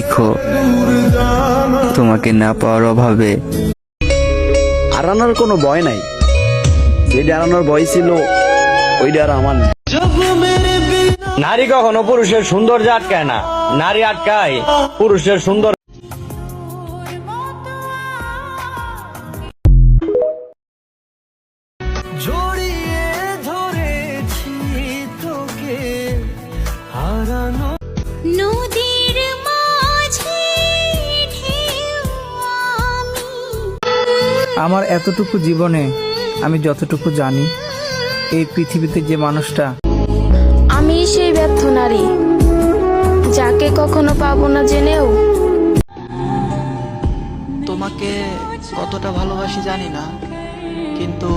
রেখো, তোমাকে না পাওয়ার অভাবে। হারানোর কোনো ভয় নাই, যেটা হারানোর ভয় ছিল ওইটা আর আমার নেই। নারী কখনো পুরুষের সৌন্দর্য আটকায় না, নারী আটকায় পুরুষের সুন্দর। নদীর মাঝে ঢেউ আমি। আমার এতটুকু জীবনে আমি যতটুকু জানি, এই পৃথিবীতে যে মানুষটা, আমি সেই ব্যর্থ নারী যাকে কখনো পাবো না জেনেও। তোমাকে কতটা ভালোবাসি জানি না, কিন্তু